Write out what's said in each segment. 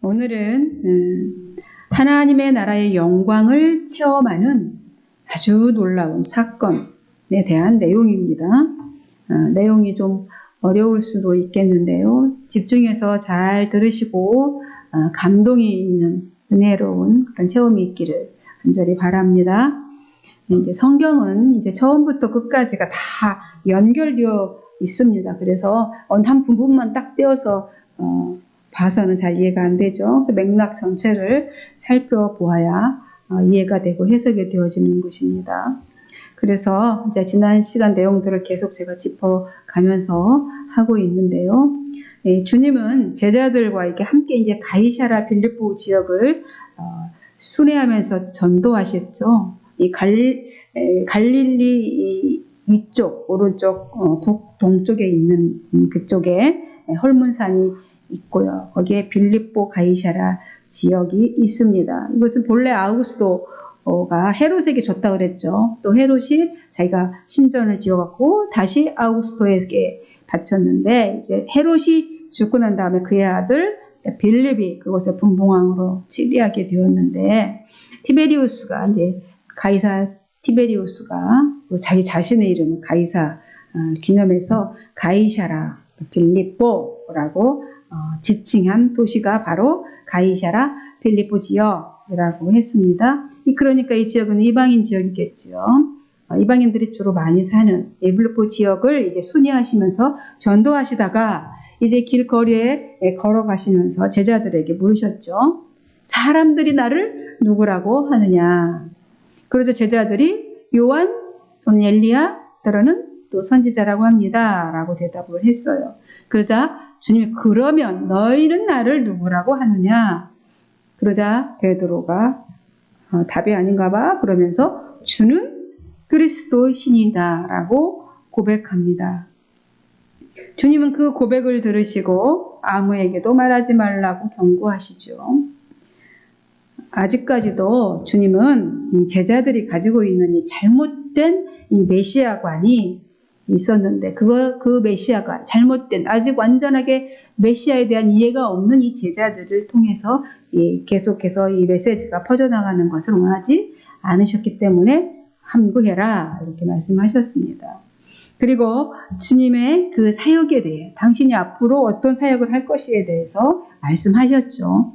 오늘은 하나님의 나라의 영광을 체험하는 아주 놀라운 사건에 대한 내용입니다. 내용이 좀 어려울 수도 있겠는데요. 집중해서 잘 들으시고 감동이 있는 은혜로운 그런 체험이 있기를 간절히 바랍니다. 이제 성경은 이제 처음부터 끝까지가 다 연결되어 있습니다. 그래서 한 부분만 딱 떼어서 봐서는 잘 이해가 안 되죠. 맥락 전체를 살펴보아야 이해가 되고 해석이 되어지는 것입니다. 그래서 이제 지난 시간 내용들을 계속 제가 짚어가면서 하고 있는데요. 주님은 제자들과 이렇게 함께 이제 가이사랴 빌립보 지역을 순회하면서 전도하셨죠. 이 갈릴리 위쪽, 오른쪽, 북동쪽에 있는 그쪽에 헐문산이 있고요. 거기에 빌립보 가이사랴 지역이 있습니다. 이것은 본래 아우구스도가 헤롯에게 줬다고 그랬죠. 또 헤롯이 자기가 신전을 지어갖고 다시 아우구스도에게 바쳤는데 이제 헤롯이 죽고 난 다음에 그의 아들 빌립이 그곳에 분봉왕으로 치리하게 되었는데 티베리우스가 이제 가이사 티베리우스가 자기 자신의 이름을 가이사 기념해서 가이사랴 빌립보라고 지칭한 도시가 바로 가이사랴 빌립보 지역이라고 했습니다. 그러니까 이 지역은 이방인 지역이겠죠. 이방인들이 주로 많이 사는 빌립보 지역을 이제 순회하시면서 전도하시다가 이제 길거리에 걸어가시면서 제자들에게 물으셨죠. 사람들이 나를 누구라고 하느냐. 그러자 제자들이 요한 또는 엘리야 때로는 또 선지자라고 합니다. 라고 대답을 했어요. 그러자 주님이 그러면 너희는 나를 누구라고 하느냐? 그러자 베드로가 답이 아닌가 봐. 그러면서 주는 그리스도신이다 라고 고백합니다. 주님은 그 고백을 들으시고 아무에게도 말하지 말라고 경고하시죠. 아직까지도 주님은 이 제자들이 가지고 있는 이 잘못된 이 메시아관이 있었는데 그 메시아관, 잘못된 아직 완전하게 메시아에 대한 이해가 없는 이 제자들을 통해서 계속해서 이 메시지가 퍼져나가는 것을 원하지 않으셨기 때문에 함구해라 이렇게 말씀하셨습니다. 그리고 주님의 그 사역에 대해 당신이 앞으로 어떤 사역을 할 것에 대해서 말씀하셨죠.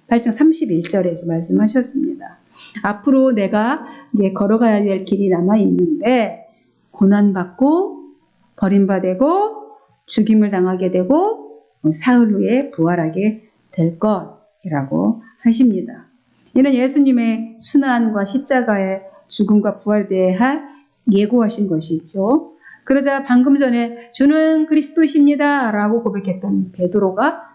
8장 31절에서 말씀하셨습니다. 앞으로 내가 이제 걸어가야 될 길이 남아 있는데 고난받고 버림받고 죽임을 당하게 되고 사흘 후에 부활하게 될 것이라고 하십니다. 이는 예수님의 순환과 십자가의 죽음과 부활에 대해 예고하신 것이죠. 그러자 방금 전에 주는 그리스도십니다 라고 고백했던 베드로가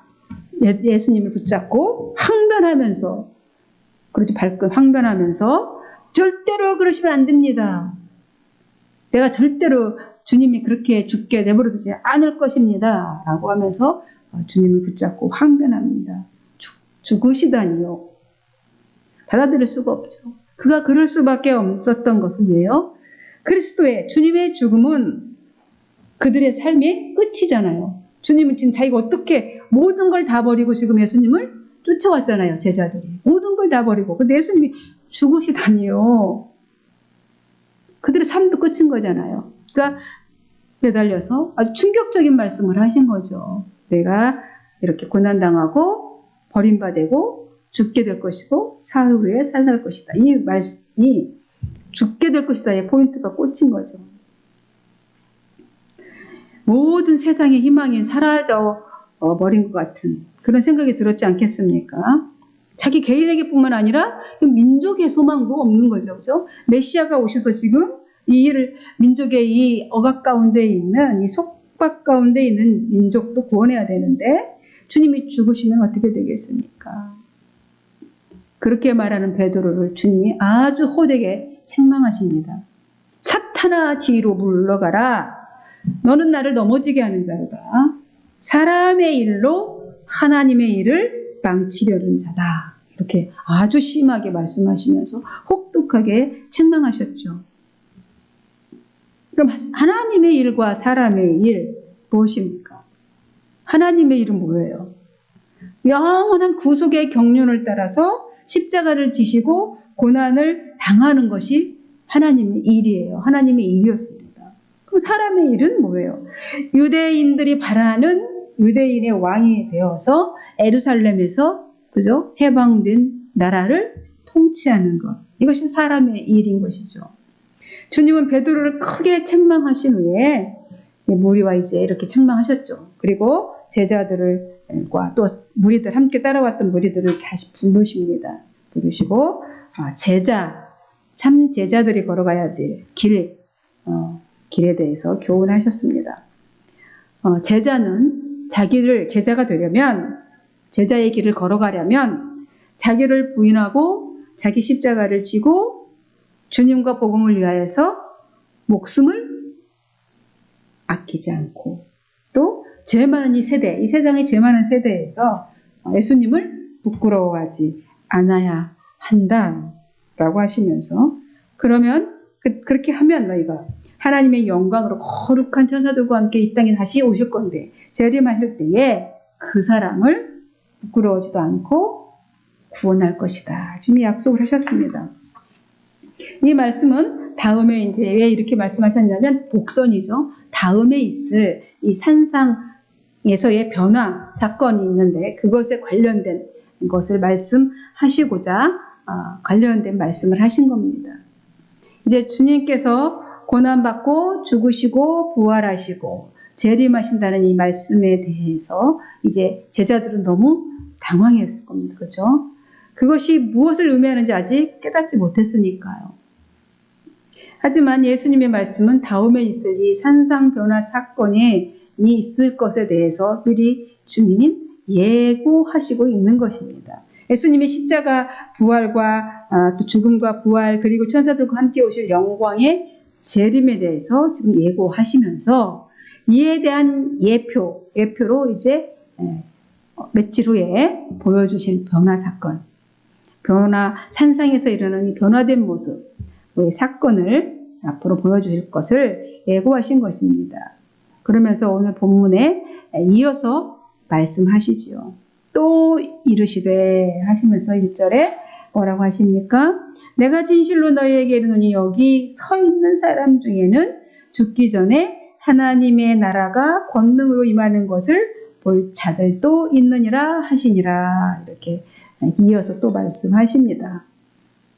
예수님을 붙잡고 항변하면서 그렇지 발끈 항변하면서 절대로 그러시면 안 됩니다. 내가 절대로 주님이 그렇게 죽게 내버려두지 않을 것입니다. 라고 하면서 주님을 붙잡고 항변합니다. 죽으시다니요. 받아들일 수가 없죠. 그가 그럴 수밖에 없었던 것은 왜요? 그리스도의 주님의 죽음은 그들의 삶의 끝이잖아요. 주님은 지금 자기가 어떻게 모든 걸 다 버리고 지금 예수님을 쫓아왔잖아요. 제자들이. 모든 걸 다 버리고. 근데 예수님이 죽으시다니요. 그들의 삶도 끝인 거잖아요. 그러니까 매달려서 아주 충격적인 말씀을 하신 거죠. 내가 이렇게 고난당하고 버림받고 죽게 될 것이고 사흘 후에 살아날 것이다. 이 말씀이 죽게 될 것이다의 포인트가 꽂힌 거죠. 모든 세상의 희망이 사라져 버린 것 같은 그런 생각이 들었지 않겠습니까? 자기 개인에게 뿐만 아니라 민족의 소망도 없는 거죠. 그죠? 메시아가 오셔서 지금 민족의 이 억압 가운데 있는, 이 속박 가운데 있는 민족도 구원해야 되는데, 주님이 죽으시면 어떻게 되겠습니까? 그렇게 말하는 베드로를 주님이 아주 호되게 책망하십니다. 사탄아 뒤로 물러가라. 너는 나를 넘어지게 하는 자로다. 사람의 일로 하나님의 일을 망치려는 자다. 이렇게 아주 심하게 말씀하시면서 혹독하게 책망하셨죠. 그럼 하나님의 일과 사람의 일 무엇입니까? 하나님의 일은 뭐예요? 영원한 구속의 경륜을 따라서 십자가를 지시고 고난을 당하는 것이 하나님의 일이에요. 하나님의 일이었습니다. 그럼 사람의 일은 뭐예요? 유대인들이 바라는 유대인의 왕이 되어서 예루살렘에서 그죠? 해방된 나라를 통치하는 것. 이것이 사람의 일인 것이죠. 주님은 베드로를 크게 책망하신 후에 무리와 이제 이렇게 책망하셨죠. 그리고 제자들과 또 무리들 함께 따라왔던 무리들을 다시 부르십니다. 부르시고 참 제자들이 걸어가야 될 길에 대해서 교훈하셨습니다. 제자는 제자가 되려면 제자의 길을 걸어가려면 자기를 부인하고 자기 십자가를 지고 주님과 복음을 위하여서 목숨을 아끼지 않고 또 죄 많은 이 세상의 죄 많은 세대에서 예수님을 부끄러워하지 않아야 한다라고 하시면서 그러면 그렇게 하면 너희가 하나님의 영광으로 거룩한 천사들과 함께 이 땅에 다시 오실 건데 재림하실 때에 그 사람을 부끄러워하지도 않고 구원할 것이다. 주님이 약속을 하셨습니다. 이 말씀은 다음에 이제 왜 이렇게 말씀하셨냐면 복선이죠. 다음에 있을 이 산상에서의 변화 사건이 있는데 그것에 관련된 것을 말씀하시고자 관련된 말씀을 하신 겁니다. 이제 주님께서 고난받고 죽으시고 부활하시고 재림하신다는 이 말씀에 대해서 이제 제자들은 너무 당황했을 겁니다. 그렇죠? 그것이 무엇을 의미하는지 아직 깨닫지 못했으니까요. 하지만 예수님의 말씀은 다음에 있을 이 산상변화 사건이 있을 것에 대해서 미리 주님이 예고하시고 있는 것입니다. 예수님의 십자가 부활과 또 죽음과 부활 그리고 천사들과 함께 오실 영광의 재림에 대해서 지금 예고하시면서 이에 대한 예표로 이제 며칠 후에 보여주실 변화 사건, 산상에서 일어나는 이 변화된 모습, 사건을 앞으로 보여주실 것을 예고하신 것입니다. 그러면서 오늘 본문에 이어서 말씀하시지요. 또 이르시되 하시면서 1절에 뭐라고 하십니까? 내가 진실로 너희에게 이르노니 여기 서 있는 사람 중에는 죽기 전에 하나님의 나라가 권능으로 임하는 것을 볼 자들도 있느니라 하시니라. 이렇게 이어서 또 말씀하십니다.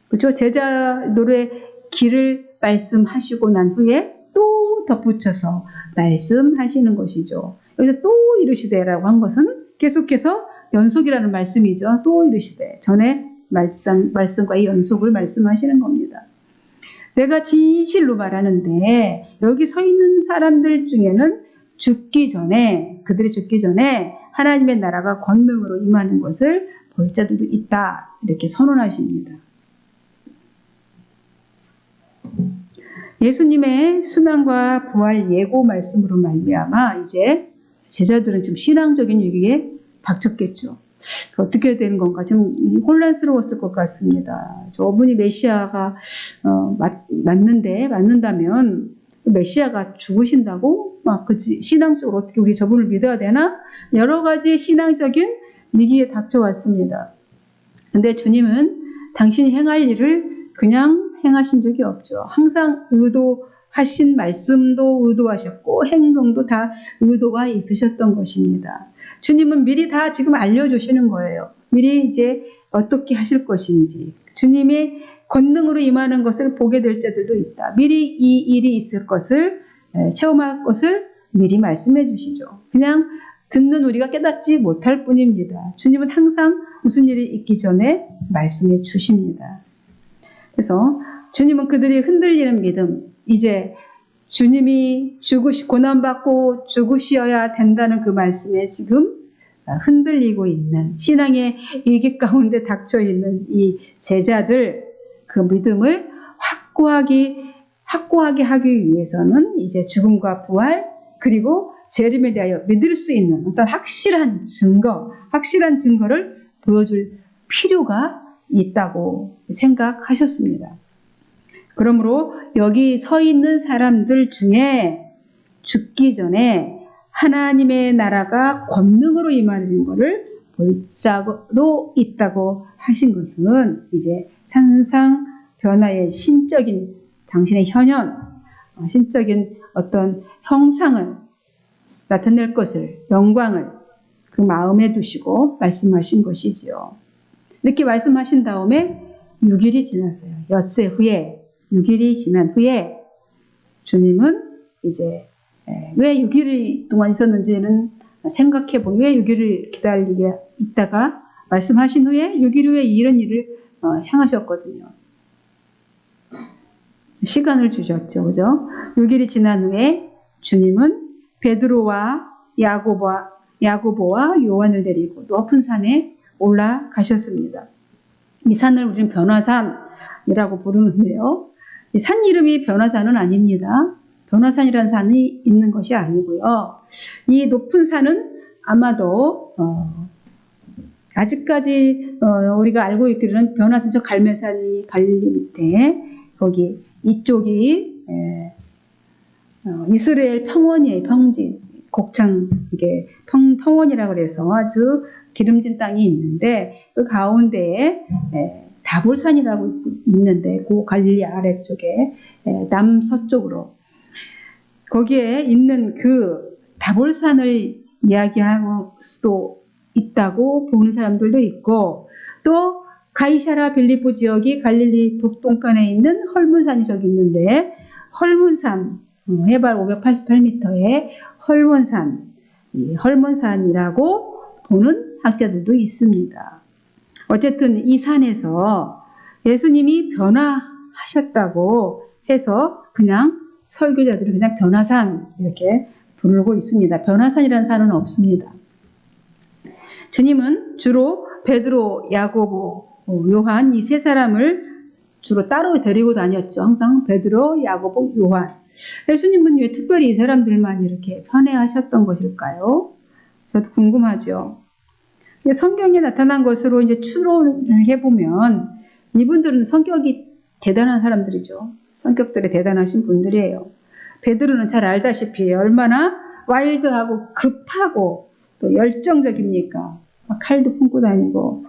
그렇죠? 제자들의 길을 말씀하시고 난 후에 또 덧붙여서 말씀하시는 것이죠. 여기서 또 이르시되라고 한 것은 계속해서 연속이라는 말씀이죠. 또 이르시되 전에 말씀과 이 연속을 말씀하시는 겁니다. 내가 진실로 말하는데 여기 서 있는 사람들 중에는 그들이 죽기 전에 하나님의 나라가 권능으로 임하는 것을 볼 자들도 있다. 이렇게 선언하십니다. 예수님의 순환과 부활 예고 말씀으로 말미암아 이제 제자들은 지금 신앙적인 위기에 닥쳤겠죠. 어떻게 되는 건가 좀 혼란스러웠을 것 같습니다. 저분이 메시아가 맞는다면 메시아가 죽으신다고 그치 신앙적으로 어떻게 우리 저분을 믿어야 되나 여러 가지 신앙적인 위기에 닥쳐왔습니다. 근데 주님은 당신이 행할 일을 그냥 행하신 적이 없죠. 항상 의도하신 말씀도 의도하셨고 행동도 다 의도가 있으셨던 것입니다. 주님은 미리 다 지금 알려주시는 거예요. 미리 이제 어떻게 하실 것인지. 주님의 권능으로 임하는 것을 보게 될 자들도 있다. 미리 이 일이 있을 것을 체험할 것을 미리 말씀해 주시죠. 그냥 듣는 우리가 깨닫지 못할 뿐입니다. 주님은 항상 무슨 일이 있기 전에 말씀해 주십니다. 그래서 주님은 그들이 흔들리는 믿음, 이제 주님이 고난받고 죽으셔야 된다는 그 말씀에 지금 흔들리고 있는 신앙의 위기 가운데 닥쳐 있는 이 제자들 그 믿음을 확고하게 하기 위해서는 이제 죽음과 부활 그리고 재림에 대하여 믿을 수 있는 어떤 확실한 증거를 보여줄 필요가 있다고 생각하셨습니다. 그러므로 여기 서 있는 사람들 중에 죽기 전에 하나님의 나라가 권능으로 임하는 것을 볼자도 있다고 하신 것은 이제 산상 변화의 신적인 당신의 현현, 신적인 어떤 형상을 나타낼 것을, 영광을 그 마음에 두시고 말씀하신 것이지요. 이렇게 말씀하신 다음에 6일이 지났어요. 엿새 후에, 6일이 지난 후에 주님은 이제 왜 6일 동안 있었는지는 생각해보면 왜 6일을 기다리게 있다가 말씀하신 후에 6일 후에 이런 일을 행하셨거든요. 시간을 주셨죠. 그죠? 6일이 지난 후에 주님은 베드로와 야고보와 요한을 데리고 높은 산에 올라가셨습니다. 이 산을 우리는 변화산이라고 부르는데요. 이 산 이름이 변화산은 아닙니다. 변화산이라는 산이 있는 것이 아니고요. 이 높은 산은 아마도 아직까지 우리가 알고 있기로는 변화산 저 갈매산이 갈릴리 밑에 거기 이쪽이 이스라엘 평원이에요. 평지 곡창 이게 평원이라고 그래서 아주 기름진 땅이 있는데 그 가운데에 다볼산이라고 있는데 그 갈릴리 아래쪽에 남서쪽으로 거기에 있는 그 다볼산을 이야기할 수도 있다고 보는 사람들도 있고 또 가이사라 빌립보 지역이 갈릴리 북동편에 있는 헐몬산이 저기 있는데 헐몬산 해발 588m의 헐몬산이라고 보는 학자들도 있습니다. 어쨌든 이 산에서 예수님이 변화하셨다고 해서 그냥 설교자들이 그냥 변화산 이렇게 부르고 있습니다. 변화산이라는 산은 없습니다. 주님은 주로 베드로, 야고보, 요한 이 세 사람을 주로 따로 데리고 다녔죠. 항상 베드로, 야고보, 요한. 예수님은 왜 특별히 이 사람들만 이렇게 편애하셨던 것일까요? 저도 궁금하죠. 성경에 나타난 것으로 이제 추론을 해보면 이분들은 성격이 대단한 사람들이죠. 성격들이 대단하신 분들이에요. 베드로는 잘 알다시피 얼마나 와일드하고 급하고 또 열정적입니까? 막 칼도 품고 다니고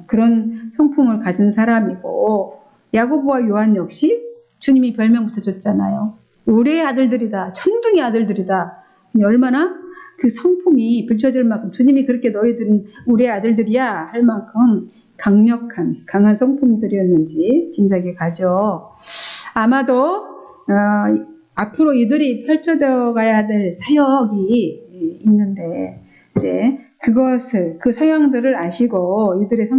그런 성품을 가진 사람이고 야고보와 요한 역시 주님이 별명 붙여줬잖아요. 의뢰의 아들들이다. 천둥의 아들들이다. 얼마나 그 성품이 비춰질 만큼 주님이 그렇게 너희들은 우리의 아들들이야 할 만큼 강한 성품들이었는지 짐작이 가죠. 아마도 앞으로 이들이 펼쳐져 가야 될 사역이 있는데 이제 그 성향들을 아시고 이들의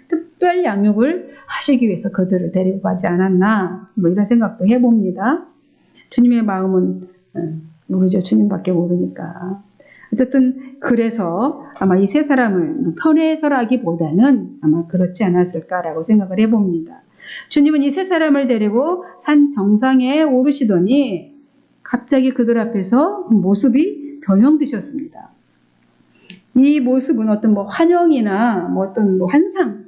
특별 양육을 하시기 위해서 그들을 데리고 가지 않았나 뭐 이런 생각도 해봅니다. 주님의 마음은 모르죠. 주님밖에 모르니까. 어쨌든 그래서 아마 이 세 사람을 편애해서라기보다는 아마 그렇지 않았을까라고 생각을 해봅니다. 주님은 이 세 사람을 데리고 산 정상에 오르시더니 갑자기 그들 앞에서 모습이 변형되셨습니다. 이 모습은 어떤 환영이나 어떤 환상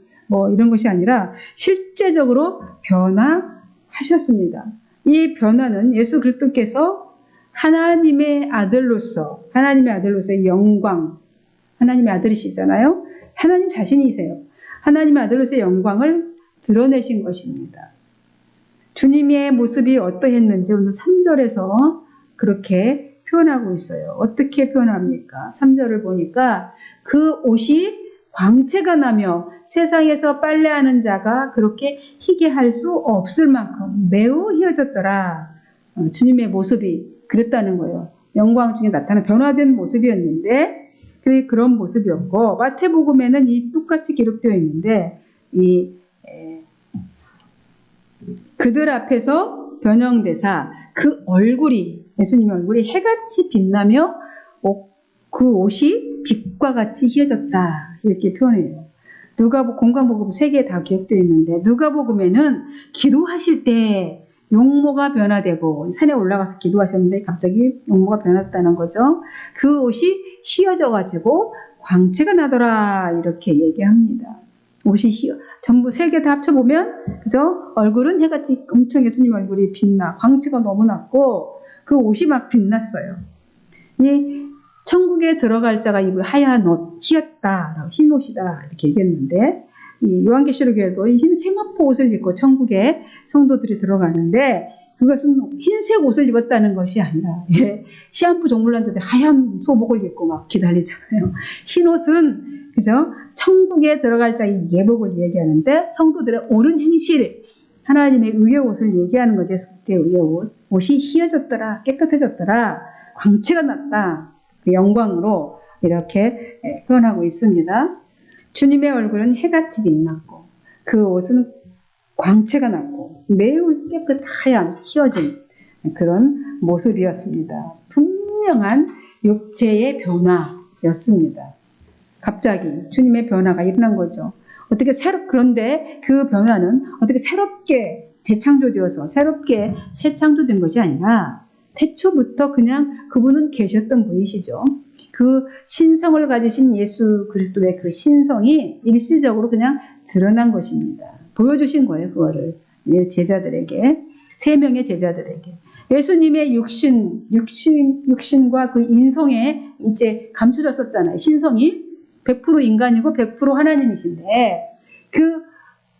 이런 것이 아니라 실제적으로 변화하셨습니다. 이 변화는 예수 그리스도께서 하나님의 아들로서의 영광, 하나님의 아들이시잖아요. 하나님 자신이세요. 하나님의 아들로서의 영광을 드러내신 것입니다. 주님의 모습이 어떠했는지 오늘 3절에서 그렇게 표현하고 있어요. 어떻게 표현합니까? 3절을 보니까 그 옷이 광채가 나며 세상에서 빨래하는 자가 그렇게 희게 할 수 없을 만큼 매우 희어졌더라. 주님의 모습이 그랬다는 거예요. 영광 중에 나타나는 변화된 모습이었는데 그런 모습이었고 마태복음에는 이 똑같이 기록되어 있는데 그들 앞에서 변형되사 그 얼굴이 예수님의 얼굴이 해같이 빛나며 그 옷이 빛과 같이 희어졌다 이렇게 표현해요. 공관복음 3개 다 기록되어 있는데 누가복음에는 기도하실 때 용모가 변화되고 산에 올라가서 기도하셨는데 갑자기 용모가 변했다는 거죠. 그 옷이 휘어져 가지고 광채가 나더라 이렇게 얘기합니다. 옷이 전부 3개 다 합쳐보면 그죠? 얼굴은 해같이 엄청 예수님 얼굴이 빛나 광채가 너무 났고 그 옷이 막 빛났어요. 이 천국에 들어갈 자가 입을 하얀 옷, 희었다, 흰 옷이다 이렇게 얘기했는데 이 요한계시록에도 흰 세마포 옷을 입고 천국에 성도들이 들어가는데 그것은 흰색 옷을 입었다는 것이 아니라 시한부 종물란자들이 하얀 소복을 입고 막 기다리잖아요. 흰 옷은 그죠? 천국에 들어갈 자의 예복을 얘기하는데 성도들의 옳은 행실, 하나님의 의의 옷을 얘기하는 거죠. 예수의 의의 옷. 옷이 희어졌더라, 깨끗해졌더라, 광채가 났다. 그 영광으로 이렇게 표현하고 있습니다. 주님의 얼굴은 해같이 빛났고 그 옷은 광채가 났고 매우 깨끗하얀 희어진 그런 모습이었습니다. 분명한 육체의 변화였습니다. 갑자기 주님의 변화가 일어난 거죠. 어떻게 그런데 그 변화는 어떻게 새롭게 재창조되어서 새롭게 새창조된 것이 아니라 태초부터 그냥 그분은 계셨던 분이시죠. 그 신성을 가지신 예수 그리스도의 그 신성이 일시적으로 그냥 드러난 것입니다. 보여주신 거예요, 그거를. 제자들에게, 3명의 제자들에게. 예수님의 육신과 그 인성에 이제 감춰졌었잖아요. 신성이 100% 인간이고 100% 하나님이신데, 그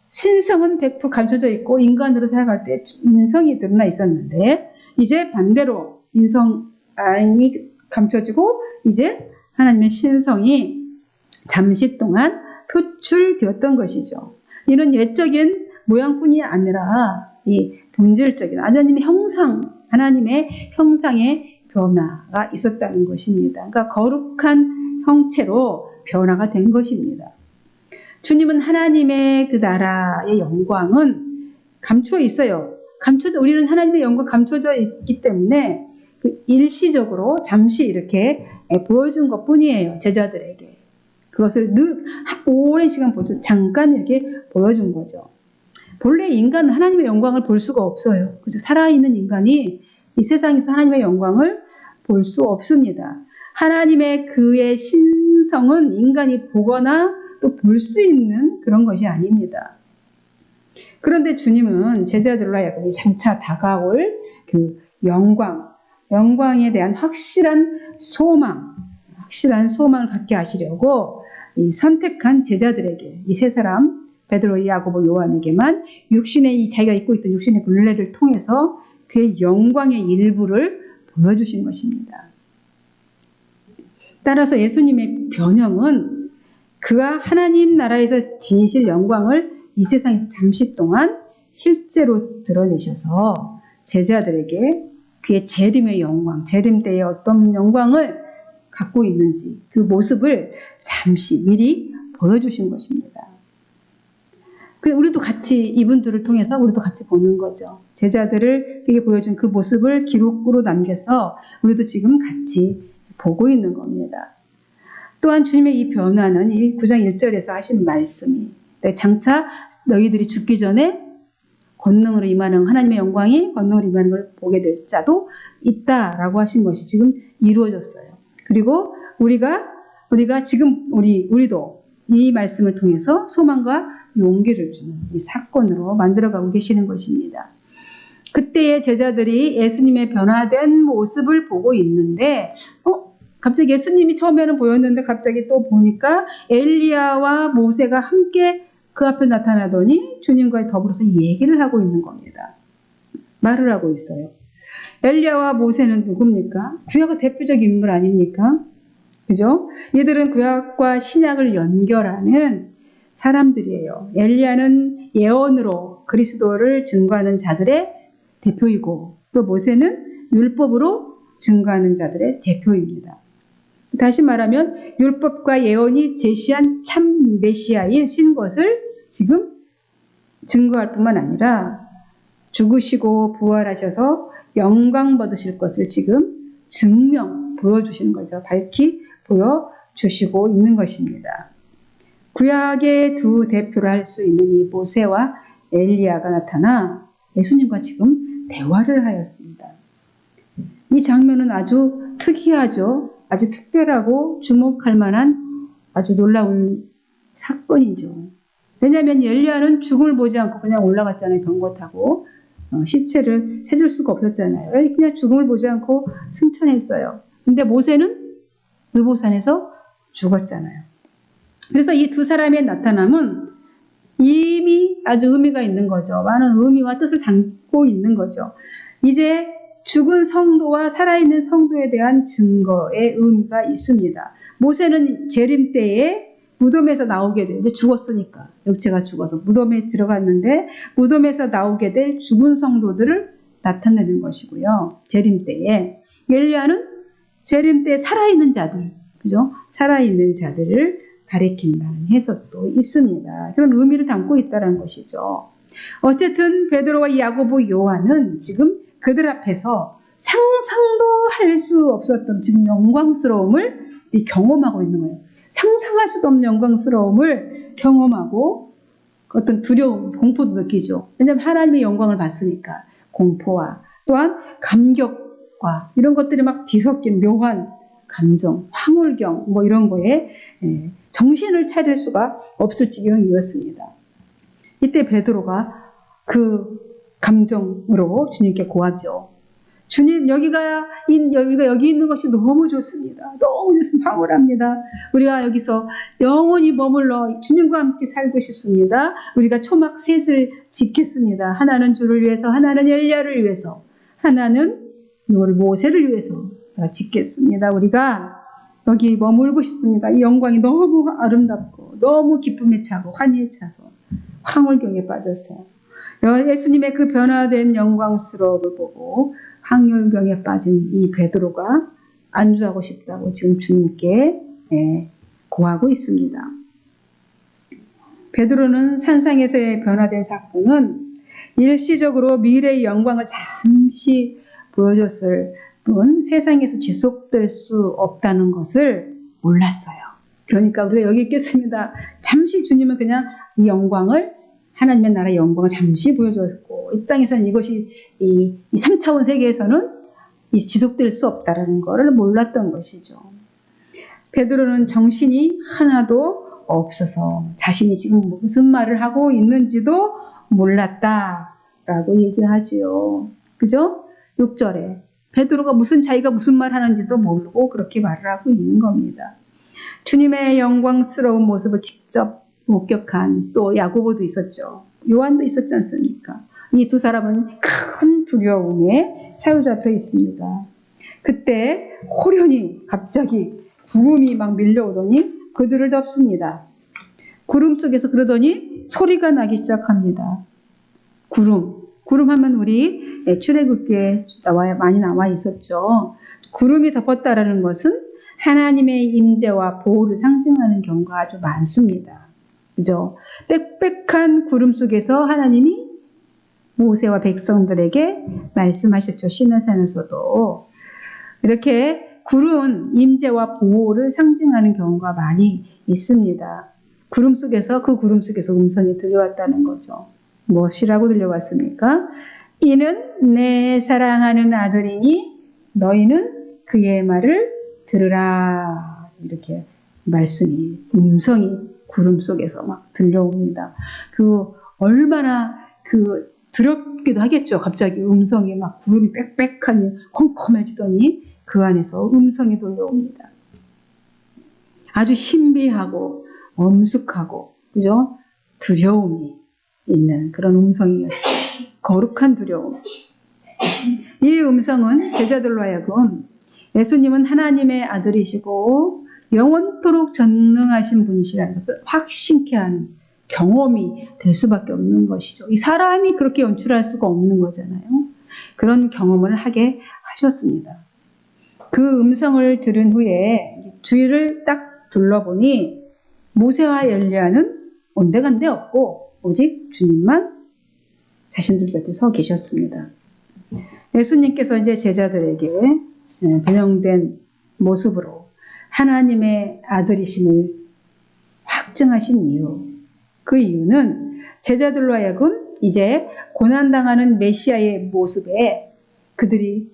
신성은 100% 감춰져 있고, 인간으로 살아갈 때 인성이 드러나 있었는데, 이제 반대로 인성이 감춰지고, 이제 하나님의 신성이 잠시 동안 표출되었던 것이죠. 이런 외적인 모양뿐이 아니라 이 본질적인 하나님의 형상의 변화가 있었다는 것입니다. 그러니까 거룩한 형체로 변화가 된 것입니다. 주님은 하나님의 그 나라의 영광은 감추어 있어요. 우리는 하나님의 영광 감춰져 있기 때문에 그 일시적으로 잠시 이렇게 보여준 것 뿐이에요. 제자들에게. 그것을 늘 오랜 시간 잠깐 이렇게 보여준 거죠. 본래 인간은 하나님의 영광을 볼 수가 없어요. 그죠? 살아있는 인간이 이 세상에서 하나님의 영광을 볼 수 없습니다. 하나님의 그의 신성은 인간이 보거나 또 볼 수 있는 그런 것이 아닙니다. 그런데 주님은 제자들로 하여금 장차 다가올 그 영광에 대한 확실한 소망을 갖게 하시려고 이 선택한 제자들에게 이 세 사람 베드로, 야고보, 요한에게만 자기가 입고 있던 육신의 본래를 통해서 그의 영광의 일부를 보여주신 것입니다. 따라서 예수님의 변형은 그가 하나님 나라에서 지니실 영광을 이 세상에서 잠시 동안 실제로 드러내셔서 제자들에게 그의 재림의 영광, 재림 때의 어떤 영광을 갖고 있는지 그 모습을 잠시 미리 보여주신 것입니다. 우리도 같이 이분들을 통해서 우리도 같이 보는 거죠. 제자들에게 보여준 그 모습을 기록으로 남겨서 우리도 지금 같이 보고 있는 겁니다. 또한 주님의 이 변화는 이 9장 1절에서 하신 말씀이 장차 너희들이 죽기 전에 권능으로 임하는 하나님의 영광이 권능으로 임하는 걸 보게 될 자도 있다라고 하신 것이 지금 이루어졌어요. 그리고 우리가 지금 우리도 이 말씀을 통해서 소망과 용기를 주는 이 사건으로 만들어가고 계시는 것입니다. 그때의 제자들이 예수님의 변화된 모습을 보고 있는데 갑자기 예수님이 처음에는 보였는데 갑자기 또 보니까 엘리야와 모세가 함께 그 앞에 나타나더니 주님과 더불어서 얘기를 하고 있는 겁니다. 말을 하고 있어요. 엘리야와 모세는 누굽니까? 구약의 대표적 인물 아닙니까? 그죠? 얘들은 구약과 신약을 연결하는 사람들이에요. 엘리야는 예언으로 그리스도를 증거하는 자들의 대표이고 또 모세는 율법으로 증거하는 자들의 대표입니다. 다시 말하면 율법과 예언이 제시한 참 메시아인 신 것을 지금 증거할 뿐만 아니라 죽으시고 부활하셔서 영광 받으실 것을 지금 보여주시는 거죠. 밝히 보여주시고 있는 것입니다. 구약의 두 대표를 할 수 있는 이 모세와 엘리야가 나타나 예수님과 지금 대화를 하였습니다. 이 장면은 아주 특이하죠. 아주 특별하고 주목할 만한 아주 놀라운 사건이죠. 왜냐하면 엘리야는 죽음을 보지 않고 그냥 올라갔잖아요. 병거 타고 시체를 세줄 수가 없었잖아요. 그냥 죽음을 보지 않고 승천했어요. 근데 모세는 의보산에서 죽었잖아요. 그래서 이 두 사람의 나타남은 이미 아주 의미가 있는 거죠. 많은 의미와 뜻을 담고 있는 거죠. 이제 죽은 성도와 살아있는 성도에 대한 증거의 의미가 있습니다. 모세는 재림 때에 무덤에서 나오게 돼요. 이제 죽었으니까. 육체가 죽어서 무덤에 들어갔는데 무덤에서 나오게 될 죽은 성도들을 나타내는 것이고요. 재림 때에. 엘리야는 재림 때 살아있는 자들, 그죠? 살아있는 자들을 가리킨다는 해석도 있습니다. 그런 의미를 담고 있다는 것이죠. 어쨌든 베드로와 야고보, 요한은 지금 그들 앞에서 상상도 할 수 없었던 지금 영광스러움을 경험하고 있는 거예요. 상상할 수도 없는 영광스러움을 경험하고 어떤 두려움, 공포도 느끼죠. 왜냐하면 하나님의 영광을 봤으니까 공포와 또한 감격과 이런 것들이 막 뒤섞인 묘한 감정, 황홀경 뭐 이런 거에 정신을 차릴 수가 없을 지경이었습니다. 이때 베드로가 그 감정으로 주님께 고하죠. 주님, 여기가 여기 있는 것이 너무 좋습니다. 너무 좋습니다. 황홀합니다. 우리가 여기서 영원히 머물러 주님과 함께 살고 싶습니다. 우리가 초막 셋을 짓겠습니다. 하나는 주를 위해서, 하나는 엘리야를 위해서, 하나는 누구를 모세를 위해서 짓겠습니다. 우리가 여기 머물고 싶습니다. 이 영광이 너무 아름답고 너무 기쁨에 차고 환희에 차서 황홀경에 빠졌어요. 예수님의 그 변화된 영광스러움을 보고 황홀경에 빠진 이 베드로가 안주하고 싶다고 지금 주님께 고하고 있습니다. 베드로는 산상에서의 변화된 사건은 일시적으로 미래의 영광을 잠시 보여줬을 뿐 세상에서 지속될 수 없다는 것을 몰랐어요. 그러니까 우리가 여기 있겠습니다. 잠시 주님은 그냥 이 영광을 하나님의 나라의 영광을 잠시 보여줬고 이 땅에서는 이것이 이 3차원 세계에서는 지속될 수 없다는 것을 몰랐던 것이죠. 베드로는 정신이 하나도 없어서 자신이 지금 무슨 말을 하고 있는지도 몰랐다라고 얘기를 하지요. 그죠? 6절에 베드로가 자기가 무슨 말 하는지도 모르고 그렇게 말을 하고 있는 겁니다. 주님의 영광스러운 모습을 직접 목격한 또 야고보도 있었죠. 요한도 있었지 않습니까? 이 두 사람은 큰 두려움에 사로잡혀 있습니다. 그때 호련히 갑자기 구름이 막 밀려오더니 그들을 덮습니다. 구름 속에서 그러더니 소리가 나기 시작합니다. 구름 하면 우리 출애굽기에 많이 나와 있었죠. 구름이 덮었다라는 것은 하나님의 임재와 보호를 상징하는 경우가 아주 많습니다. 그죠? 빽빽한 구름 속에서 하나님이 모세와 백성들에게 말씀하셨죠. 시내산에서도. 이렇게 구름은 임재와 보호를 상징하는 경우가 많이 있습니다. 그 구름 속에서 음성이 들려왔다는 거죠. 무엇이라고 들려왔습니까? 이는 내 사랑하는 아들이니 너희는 그의 말을 들으라. 이렇게 음성이 구름 속에서 막 들려옵니다. 얼마나 두렵기도 하겠죠. 갑자기 음성이 막 구름이 빽빽하니 컴컴해지더니 그 안에서 음성이 들려옵니다. 아주 신비하고 엄숙하고, 그죠? 두려움이 있는 그런 음성이었죠. 거룩한 두려움. 이 음성은 제자들로 하여금 예수님은 하나님의 아들이시고 영원토록 전능하신 분이시라는 것을 확신케 하는 경험이 될 수밖에 없는 것이죠. 이 사람이 그렇게 연출할 수가 없는 거잖아요. 그런 경험을 하게 하셨습니다. 그 음성을 들은 후에 주위를 딱 둘러보니 모세와 엘리야는 온데간데 없고 오직 주님만 자신들 곁에 서 계셨습니다. 예수님께서 이제 제자들에게 변형된 모습으로 하나님의 아들이심을 확증하신 이유, 그 이유는 제자들로 하여금 이제 고난당하는 메시아의 모습에 그들이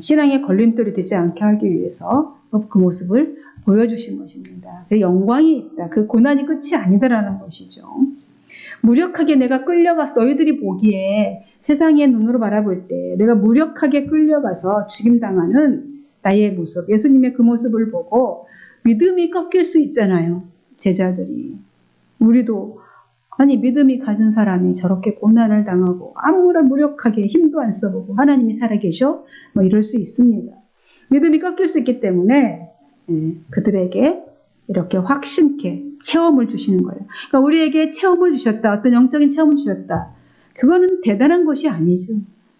신앙의 걸림돌이 되지 않게 하기 위해서 그 모습을 보여주신 것입니다. 그 영광이 있다. 그 고난이 끝이 아니다라는 것이죠. 무력하게 내가 끌려가서 너희들이 보기에 세상의 눈으로 바라볼 때 내가 무력하게 끌려가서 죽임당하는 나의 모습, 예수님의 그 모습을 보고 믿음이 꺾일 수 있잖아요. 제자들이. 우리도 아니 믿음이 가진 사람이 저렇게 고난을 당하고 아무런 무력하게 힘도 안 써보고 하나님이 살아계셔? 뭐 이럴 수 있습니다. 믿음이 꺾일 수 있기 때문에 그들에게 이렇게 확신케 체험을 주시는 거예요. 그러니까 우리에게 체험을 주셨다. 어떤 영적인 체험을 주셨다. 그거는 대단한 것이 아니죠.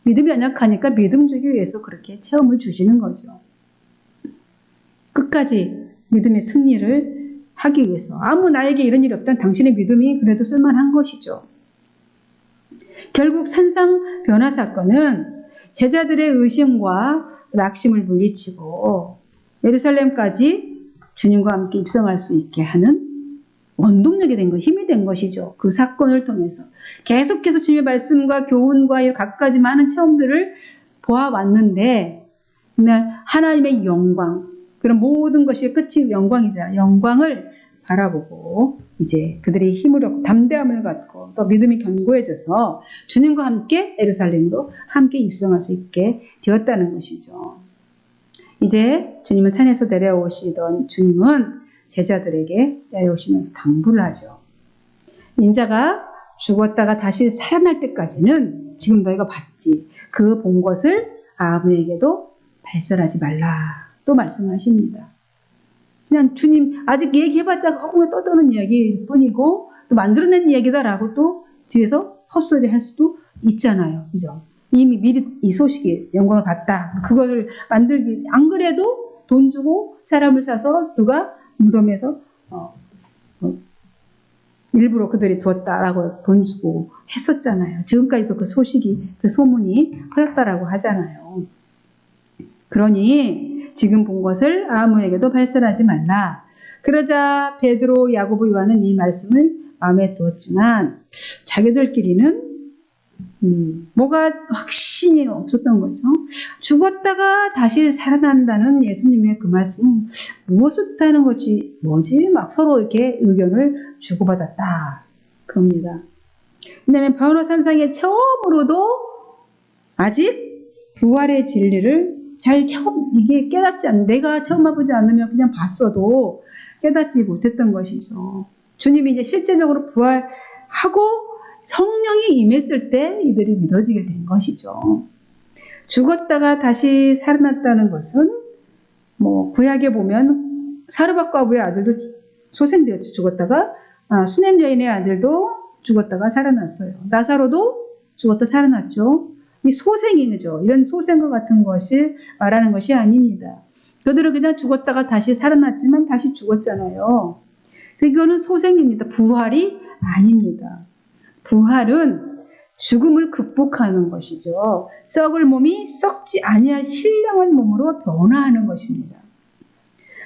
믿음이 연약하니까 믿음 주기 위해서 그렇게 체험을 주시는 거죠. 끝까지 믿음의 승리를 하기 위해서. 아무 나에게 이런 일이 없다면 당신의 믿음이 그래도 쓸만한 것이죠. 결국 산상 변화 사건은 제자들의 의심과 낙심을 물리치고 예루살렘까지 주님과 함께 입성할 수 있게 하는 원동력이 된 것, 힘이 된 것이죠. 그 사건을 통해서 계속해서 주님의 말씀과 교훈과 갖가지 많은 체험들을 보아왔는데 그날 하나님의 영광, 그런 모든 것이 끝이 영광이잖아요. 영광을 바라보고 이제 그들이 힘을 얻고 담대함을 갖고 또 믿음이 견고해져서 주님과 함께 예루살렘도 함께 입성할 수 있게 되었다는 것이죠. 이제 주님은 산에서 내려오시던 주님은 제자들에게 내려오시면서 당부를 하죠. 인자가 죽었다가 다시 살아날 때까지는 지금 너희가 봤지. 그 본 것을 아무에게도 발설하지 말라. 또 말씀하십니다. 그냥 주님 아직 얘기해봤자 허공에 떠도는 이야기일 뿐이고 또 만들어낸 이야기다라고 또 뒤에서 헛소리 할 수도 있잖아요. 그죠? 이미 미리 이 소식이 영광을 봤다. 그것을 만들기 안 그래도 돈 주고 사람을 사서 누가 무덤에서 일부러 그들이 두었다라고 돈 주고 했었잖아요. 지금까지도 그 소식이 그 소문이 퍼졌다라고 하잖아요. 그러니 지금 본 것을 아무에게도 발설하지 말라. 그러자 베드로, 야고보, 요한은 이 말씀을 마음에 두었지만 자기들끼리는 뭐가 확신이 없었던 거죠. 죽었다가 다시 살아난다는 예수님의 그 말씀은 무엇을 뜻하는 거지? 뭐지? 막 서로 이렇게 의견을 주고받았다. 그럽니다. 왜냐하면 변호산상의 처음으로도 아직 부활의 진리를 잘 이게 깨닫지 않는, 내가 처음 와보지 않으면 그냥 봤어도 깨닫지 못했던 것이죠. 주님이 이제 실제적으로 부활하고 성령이 임했을 때 이들이 믿어지게 된 것이죠. 죽었다가 다시 살아났다는 것은 뭐 구약에 보면 사르밧과부의 아들도 소생되었죠. 죽었다가 수넴 여인의 아들도 죽었다가 살아났어요. 나사로도 죽었다 살아났죠. 이 소생이죠. 이런 소생과 같은 것을 말하는 것이 아닙니다. 그들은 그냥 죽었다가 다시 살아났지만 다시 죽었잖아요. 이거는 소생입니다. 부활이 아닙니다. 부활은 죽음을 극복하는 것이죠. 썩을 몸이 썩지 아니할 신령한 몸으로 변화하는 것입니다.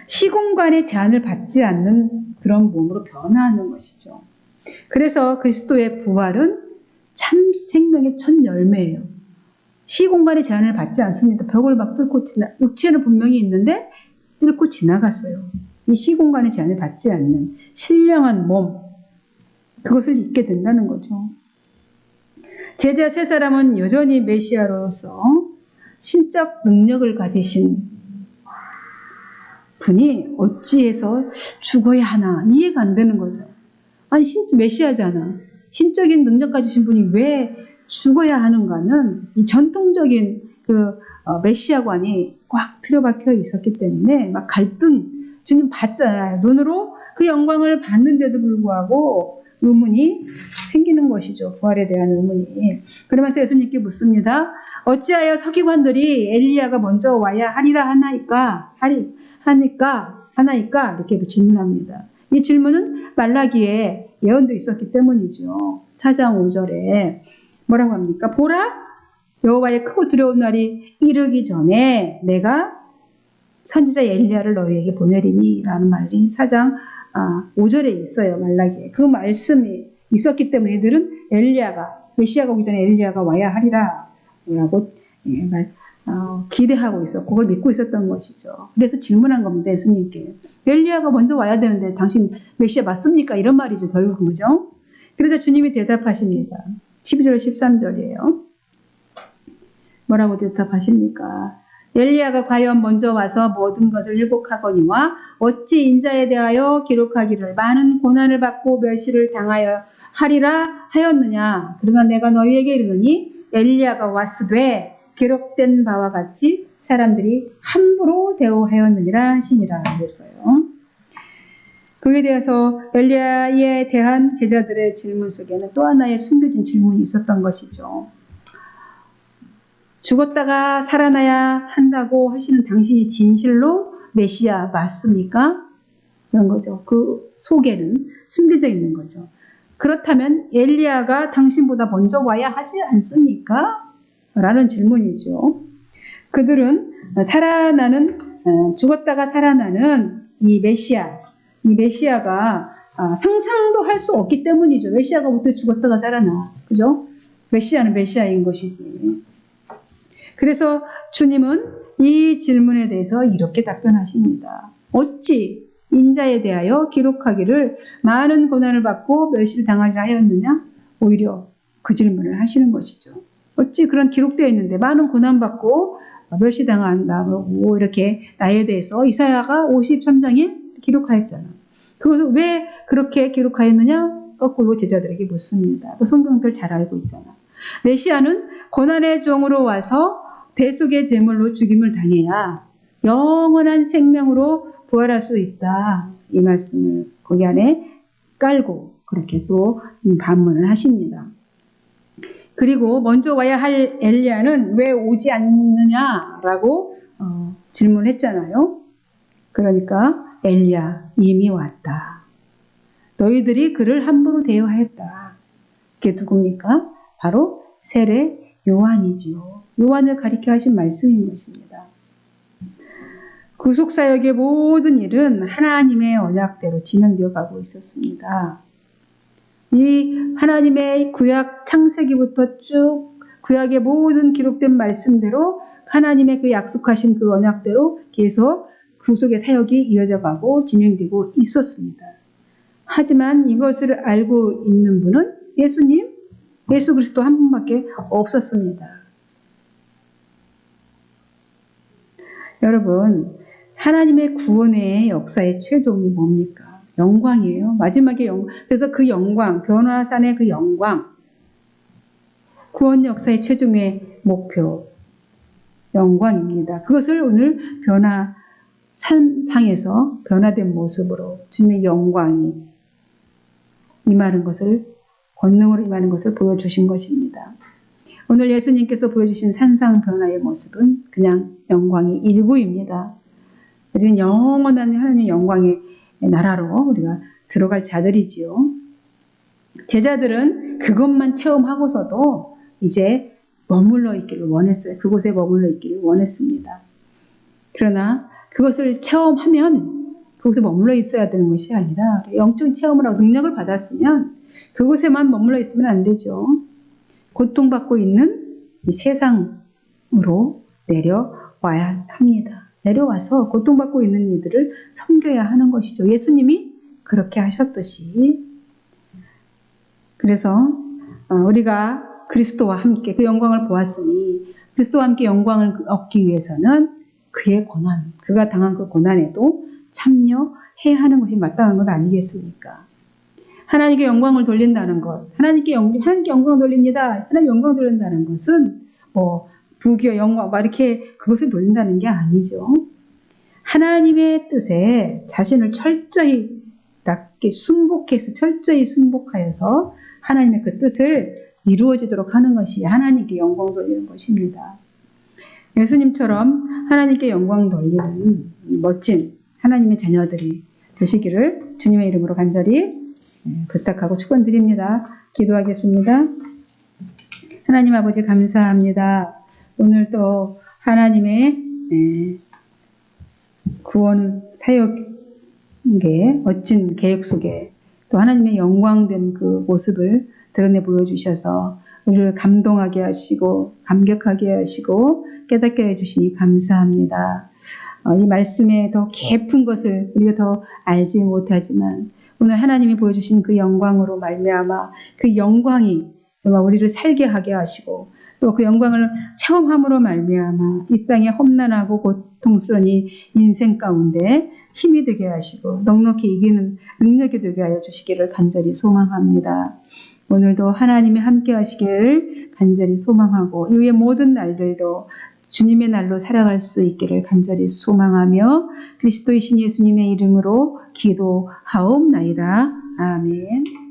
시공간의 제한을 받지 않는 그런 몸으로 변화하는 것이죠. 그래서 그리스도의 부활은 참 생명의 첫 열매예요. 시공간의 제한을 받지 않습니다. 벽을 막 뚫고 육체는 분명히 있는데 뚫고 지나갔어요. 이 시공간의 제한을 받지 않는 신령한 몸, 그것을 잊게 된다는 거죠. 제자 세 사람은 여전히 메시아로서 신적 능력을 가지신 분이 어찌해서 죽어야 하나 이해가 안 되는 거죠. 아니 메시아잖아. 신적인 능력 가지신 분이 왜 죽어야 하는가는 이 전통적인 그 메시아관이 꽉 틀어박혀 있었기 때문에 막 갈등, 주님 봤잖아요. 눈으로 그 영광을 봤는데도 불구하고 의문이 생기는 것이죠. 부활에 대한 의문이. 그러면서 예수님께 묻습니다. 어찌하여 서기관들이 엘리야가 먼저 와야 하리라 하나이까? 이렇게 질문합니다. 이 질문은 말라기에 예언도 있었기 때문이죠. 4장 5절에 뭐라고 합니까? 보라, 여호와의 크고 두려운 날이 이르기 전에 내가 선지자 엘리야를 너희에게 보내리니 라는 말이 4장 5절에 있어요. 말라기에. 그 말씀이 있었기 때문에 이들은 메시아가 오기 전에 엘리야가 와야 하리라 라고 기대하고 있었고 그걸 믿고 있었던 것이죠. 그래서 질문한 겁니다. 예수님께. 엘리야가 먼저 와야 되는데 당신 메시아 맞습니까? 이런 말이죠. 결국은 그죠? 그래서 주님이 대답하십니다. 12절 13절이에요. 뭐라고 대답하십니까? 엘리야가 과연 먼저 와서 모든 것을 회복하거니와 어찌 인자에 대하여 기록하기를 많은 고난을 받고 멸시를 당하여 하리라 하였느냐. 그러나 내가 너희에게 이르노니 엘리야가 왔으되 기록된 바와 같이 사람들이 함부로 대우하였느니라 하시니라 그랬어요. 그에 대해서 엘리야에 대한 제자들의 질문 속에는 또 하나의 숨겨진 질문이 있었던 것이죠. 죽었다가 살아나야 한다고 하시는 당신이 진실로 메시아 맞습니까? 이런 거죠. 그 속에는 숨겨져 있는 거죠. 그렇다면 엘리야가 당신보다 먼저 와야 하지 않습니까? 라는 질문이죠. 그들은 죽었다가 살아나는 이 메시아가 상상도 할 수 없기 때문이죠. 메시아가 어떻게 죽었다가 살아나. 그죠? 메시아는 메시아인 것이지. 그래서 주님은 이 질문에 대해서 이렇게 답변하십니다. 어찌 인자에 대하여 기록하기를 많은 고난을 받고 멸시를 당하리라 하였느냐? 오히려 그 질문을 하시는 것이죠. 어찌 그런 기록되어 있는데 많은 고난받고 멸시당한다고 이렇게 나에 대해서 이사야가 53장에 기록하였잖아. 그것을 왜 그렇게 기록하였느냐? 거꾸로 제자들에게 묻습니다. 성경들 잘 알고 있잖아. 메시아는 고난의 종으로 와서 대속의 제물로 죽임을 당해야 영원한 생명으로 부활할 수 있다. 이 말씀을 거기 안에 깔고 그렇게 또 반문을 하십니다. 그리고 먼저 와야 할 엘리야는 왜 오지 않느냐라고 질문했잖아요. 그러니까 엘리야 이미 왔다. 너희들이 그를 함부로 대우하였다. 그게 누굽니까? 바로 세례 요한이지요. 요한을 가리켜 하신 말씀인 것입니다. 구속사역의 모든 일은 하나님의 언약대로 진행되어 가고 있었습니다. 이 하나님의 구약 창세기부터 쭉 구약의 모든 기록된 말씀대로 하나님의 그 약속하신 그 언약대로 계속 구속의 사역이 이어져 가고 진행되고 있었습니다. 하지만 이것을 알고 있는 분은 예수 그리스도 한 분밖에 없었습니다. 여러분, 하나님의 구원의 역사의 최종이 뭡니까? 영광이에요. 마지막에 그래서 그 영광, 변화산의 그 영광, 구원 역사의 최종의 목표, 영광입니다. 그것을 오늘 변화산상에서 변화된 모습으로 주님의 영광이 임하는 것을, 권능으로 임하는 것을 보여주신 것입니다. 오늘 예수님께서 보여주신 산상 변화의 모습은 그냥 영광의 일부입니다. 우리는 영원한 하나님의 영광의 나라로 우리가 들어갈 자들이지요. 제자들은 그것만 체험하고서도 이제 머물러 있기를 원했어요. 그곳에 머물러 있기를 원했습니다. 그러나 그것을 체험하면 그곳에 머물러 있어야 되는 것이 아니라 영적인 체험을 하고 능력을 받았으면 그곳에만 머물러 있으면 안 되죠. 고통받고 있는 이 세상으로 내려와야 합니다. 내려와서 고통받고 있는 이들을 섬겨야 하는 것이죠. 예수님이 그렇게 하셨듯이. 그래서 우리가 그리스도와 함께 그 영광을 보았으니 그리스도와 함께 영광을 얻기 위해서는 그의 고난, 그가 당한 그 고난에도 참여해야 하는 것이 마땅한 것 아니겠습니까? 하나님께 영광을 돌린다는 것, 하나님께 영광을 돌립니다. 하나님 영광을 돌린다는 것은 부귀와 영광 이렇게 그것을 돌린다는 게 아니죠. 하나님의 뜻에 자신을 철저히 철저히 순복하여서 하나님의 그 뜻을 이루어지도록 하는 것이 하나님께 영광 돌리는 것입니다. 예수님처럼 하나님께 영광 돌리는 멋진 하나님의 자녀들이 되시기를 주님의 이름으로 간절히 부탁하고 축원드립니다. 기도하겠습니다. 하나님 아버지 감사합니다. 오늘 또 하나님의 구원 사역의 멋진 계획 속에 또 하나님의 영광된 그 모습을 드러내 보여주셔서 우리를 감동하게 하시고 감격하게 하시고 깨닫게 해주시니 감사합니다. 이 말씀에 더 깊은 것을 우리가 더 알지 못하지만 오늘 하나님이 보여주신 그 영광으로 말미암아 그 영광이 정말 우리를 살게 하게 하시고 또 그 영광을 체험함으로 말미암아 이 땅에 험난하고 고통스러운 이 인생 가운데 힘이 되게 하시고 넉넉히 이기는 능력이 되게 하여 주시기를 간절히 소망합니다. 오늘도 하나님이 함께 하시기를 간절히 소망하고 이후의 모든 날들도 주님의 날로 살아갈 수 있기를 간절히 소망하며 그리스도이신 예수님의 이름으로 기도하옵나이다. 아멘.